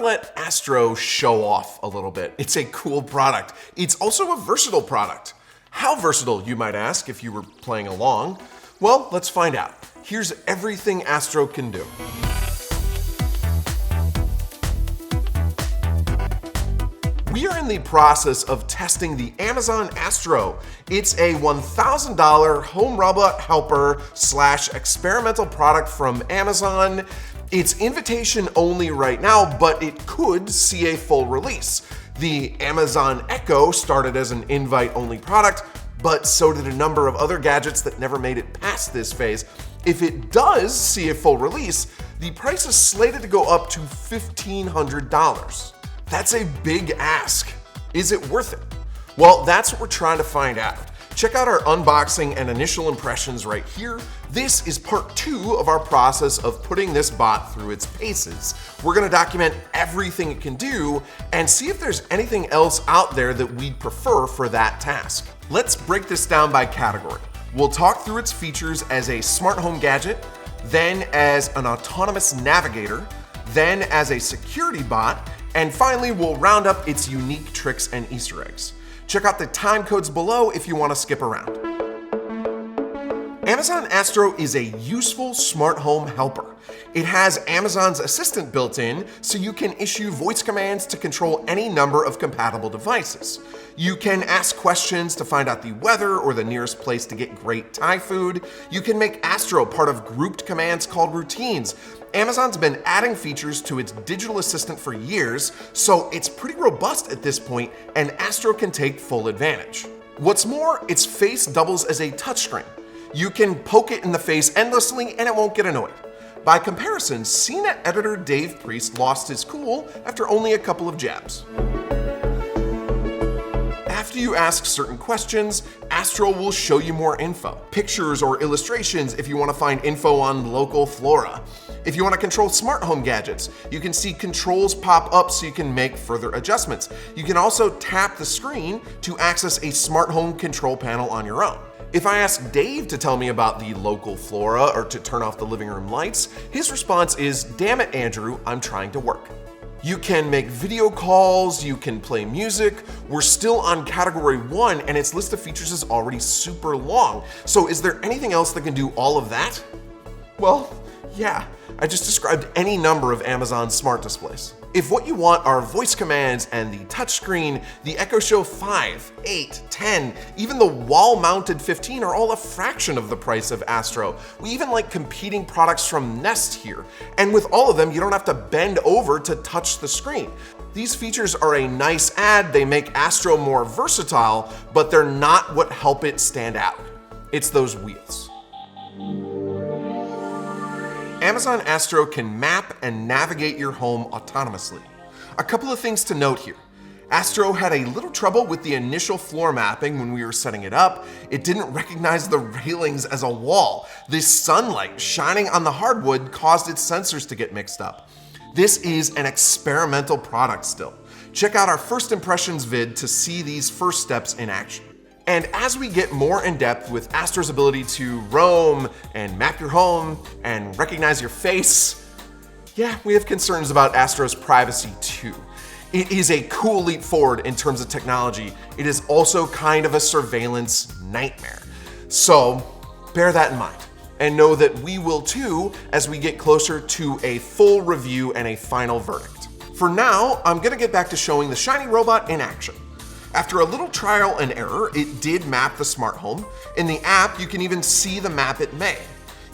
let Astro show off a little bit. It's a cool product. It's also a versatile product. How versatile, you might ask, if you were playing along? Well, let's find out. Here's everything Astro can do. We are in the process of testing the Amazon Astro. It's a $1,000 home robot helper / experimental product from Amazon. It's invitation only right now, but it could see a full release. The Amazon Echo started as an invite only product, but so did a number of other gadgets that never made it past this phase. If it does see a full release, the price is slated to go up to $1,500. That's a big ask. Is it worth it? Well, that's what we're trying to find out. Check out our unboxing and initial impressions right here. This is part 2 of our process of putting this bot through its paces. We're gonna document everything it can do and see if there's anything else out there that we'd prefer for that task. Let's break this down by category. We'll talk through its features as a smart home gadget, then as an autonomous navigator, then as a security bot, and finally, we'll round up its unique tricks and Easter eggs. Check out the time codes below if you want to skip around. Amazon Astro is a useful smart home helper. It has Amazon's Assistant built in, so you can issue voice commands to control any number of compatible devices. You can ask questions to find out the weather or the nearest place to get great Thai food. You can make Astro part of grouped commands called routines. Amazon's been adding features to its digital assistant for years, so it's pretty robust at this point, and Astro can take full advantage. What's more, its face doubles as a touchscreen. You can poke it in the face endlessly and it won't get annoyed. By comparison, CNET editor Dave Priest lost his cool after only a couple of jabs. After you ask certain questions, Astro will show you more info. Pictures or illustrations if you want to find info on local flora. If you want to control smart home gadgets, you can see controls pop up so you can make further adjustments. You can also tap the screen to access a smart home control panel on your own. If I ask Dave to tell me about the local flora or to turn off the living room lights, his response is, "Damn it, Andrew, I'm trying to work." You can make video calls, you can play music. We're still on category 1 and its list of features is already super long. So is there anything else that can do all of that? Well, yeah, I just described any number of Amazon smart displays. If what you want are voice commands and the touchscreen, the Echo Show 5, 8, 10, even the wall-mounted 15 are all a fraction of the price of Astro. We even like competing products from Nest here. And with all of them, you don't have to bend over to touch the screen. These features are a nice add, they make Astro more versatile, but they're not what help it stand out. It's those wheels. Amazon Astro can map and navigate your home autonomously. A couple of things to note here. Astro had a little trouble with the initial floor mapping when we were setting it up. It didn't recognize the railings as a wall. This sunlight shining on the hardwood caused its sensors to get mixed up. This is an experimental product still. Check out our first impressions vid to see these first steps in action. And as we get more in depth with Astro's ability to roam and map your home and recognize your face, yeah, we have concerns about Astro's privacy too. It is a cool leap forward in terms of technology. It is also kind of a surveillance nightmare. So bear that in mind and know that we will too as we get closer to a full review and a final verdict. For now, I'm gonna get back to showing the shiny robot in action. After a little trial and error, it did map the smart home. In the app, you can even see the map it made.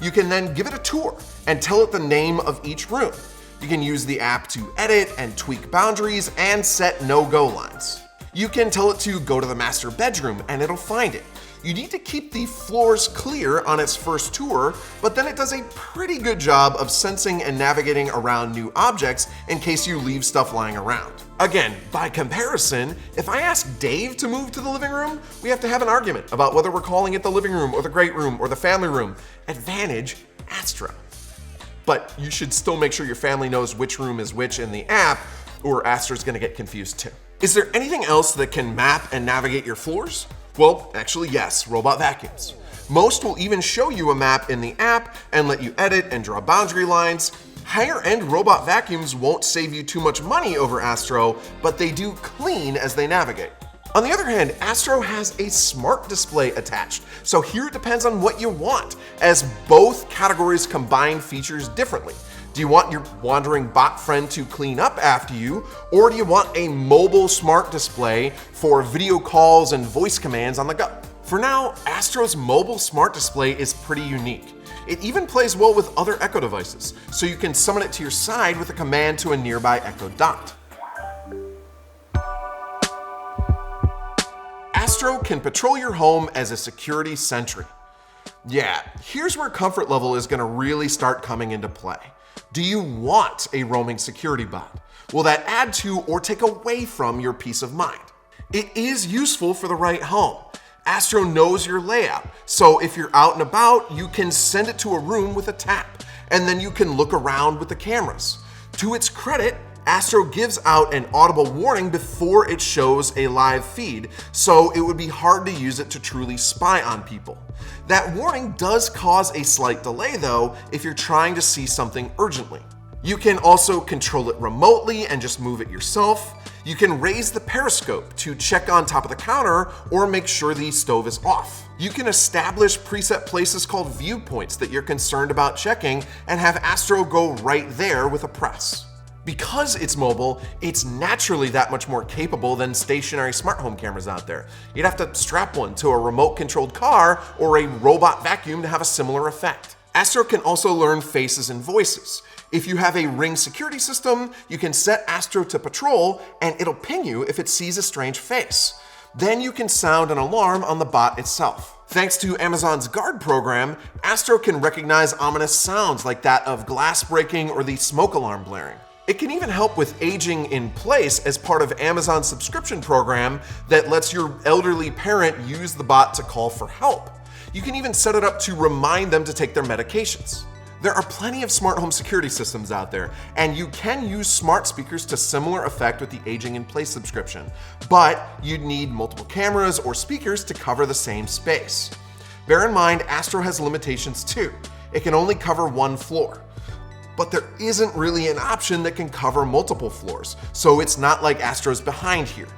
You can then give it a tour and tell it the name of each room. You can use the app to edit and tweak boundaries and set no-go lines. You can tell it to go to the master bedroom and it'll find it. You need to keep the floors clear on its first tour, but then it does a pretty good job of sensing and navigating around new objects in case you leave stuff lying around. Again, by comparison, if I ask Dave to move to the living room, we have to have an argument about whether we're calling it the living room or the great room or the family room. Advantage, Astro. But you should still make sure your family knows which room is which in the app, or Astro's gonna get confused too. Is there anything else that can map and navigate your floors? Well, actually yes, robot vacuums. Most will even show you a map in the app and let you edit and draw boundary lines. Higher-end robot vacuums won't save you too much money over Astro, but they do clean as they navigate. On the other hand, Astro has a smart display attached, so here it depends on what you want, as both categories combine features differently. Do you want your wandering bot friend to clean up after you, or do you want a mobile smart display for video calls and voice commands on the go? For now, Astro's mobile smart display is pretty unique. It even plays well with other Echo devices, so you can summon it to your side with a command to a nearby Echo Dot. Astro can patrol your home as a security sentry. Yeah, here's where comfort level is going to really start coming into play. Do you want a roaming security bot? Will that add to or take away from your peace of mind? It is useful for the right home. Astro knows your layout, so if you're out and about, you can send it to a room with a tap, and then you can look around with the cameras. To its credit, Astro gives out an audible warning before it shows a live feed, so it would be hard to use it to truly spy on people. That warning does cause a slight delay though if you're trying to see something urgently. You can also control it remotely and just move it yourself. You can raise the periscope to check on top of the counter or make sure the stove is off. You can establish preset places called viewpoints that you're concerned about checking and have Astro go right there with a press. Because it's mobile, it's naturally that much more capable than stationary smart home cameras out there. You'd have to strap one to a remote-controlled car or a robot vacuum to have a similar effect. Astro can also learn faces and voices. If you have a Ring security system, you can set Astro to patrol and it'll ping you if it sees a strange face. Then you can sound an alarm on the bot itself. Thanks to Amazon's Guard program, Astro can recognize ominous sounds like that of glass breaking or the smoke alarm blaring. It can even help with aging in place as part of Amazon's subscription program that lets your elderly parent use the bot to call for help. You can even set it up to remind them to take their medications. There are plenty of smart home security systems out there, and you can use smart speakers to similar effect with the aging in place subscription, but you'd need multiple cameras or speakers to cover the same space. Bear in mind, Astro has limitations too. It can only cover one floor. But there isn't really an option that can cover multiple floors, so it's not like Astro's behind here.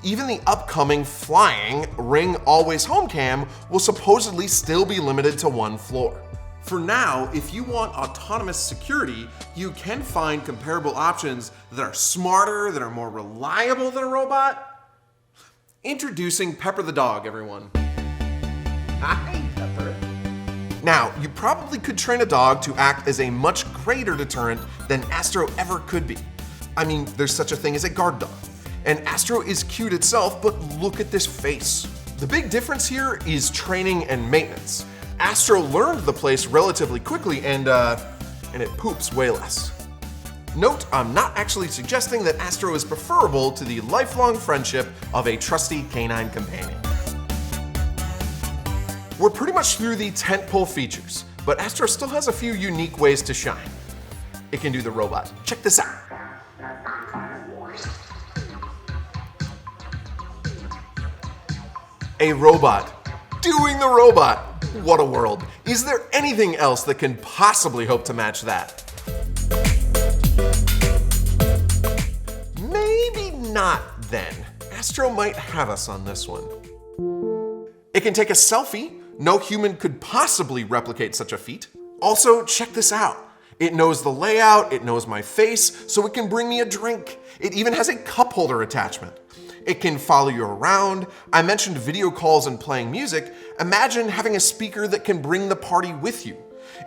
Even the upcoming flying Ring Always Home Cam will supposedly still be limited to one floor. For now, if you want autonomous security, you can find comparable options that are smarter, that are more reliable than a robot. Introducing Pepper the dog, everyone. Hi, Pepper. Now, you probably could train a dog to act as a much greater deterrent than Astro ever could be. I mean, there's such a thing as a guard dog. And Astro is cute itself, but look at this face. The big difference here is training and maintenance. Astro learned the place relatively quickly and it poops way less. Note, I'm not actually suggesting that Astro is preferable to the lifelong friendship of a trusty canine companion. We're pretty much through the tentpole features, but Astro still has a few unique ways to shine. It can do the robot. Check this out. A robot doing the robot. What a world. Is there anything else that can possibly hope to match that? Maybe not then. Astro might have us on this one. It can take a selfie. No human could possibly replicate such a feat. Also, check this out. It knows the layout, it knows my face, so it can bring me a drink. It even has a cup holder attachment. It can follow you around. I mentioned video calls and playing music. Imagine having a speaker that can bring the party with you.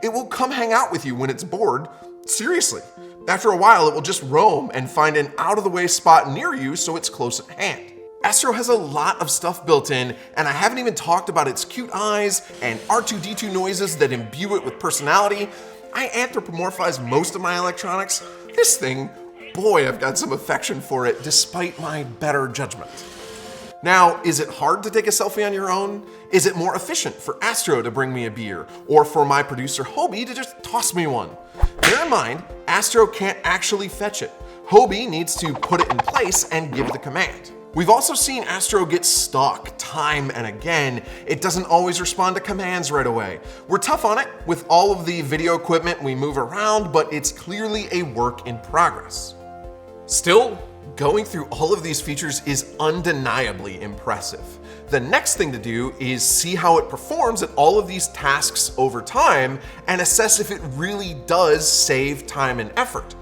It will come hang out with you when it's bored. Seriously. After a while, it will just roam and find an out-of-the-way spot near you so it's close at hand. Astro has a lot of stuff built in, and I haven't even talked about its cute eyes and R2-D2 noises that imbue it with personality. I anthropomorphize most of my electronics. This thing, boy, I've got some affection for it despite my better judgment. Now, is it hard to take a selfie on your own? Is it more efficient for Astro to bring me a beer, or for my producer Hobie to just toss me one? Bear in mind, Astro can't actually fetch it. Hobie needs to put it in place and give the command. We've also seen Astro get stuck time and again. It doesn't always respond to commands right away. We're tough on it with all of the video equipment we move around, but it's clearly a work in progress. Still, going through all of these features is undeniably impressive. The next thing to do is see how it performs at all of these tasks over time and assess if it really does save time and effort,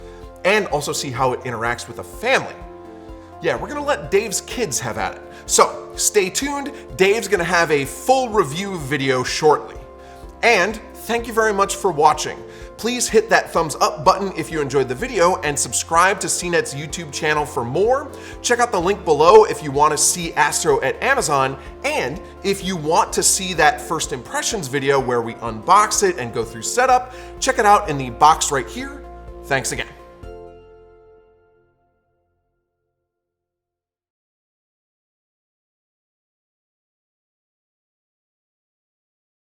and also see how it interacts with a family. Yeah, we're gonna let Dave's kids have at it. So stay tuned, Dave's gonna have a full review video shortly. And thank you very much for watching. Please hit that thumbs up button if you enjoyed the video and subscribe to CNET's YouTube channel for more. Check out the link below if you want to see Astro at Amazon, and if you want to see that first impressions video where we unbox it and go through setup, check it out in the box right here. Thanks again.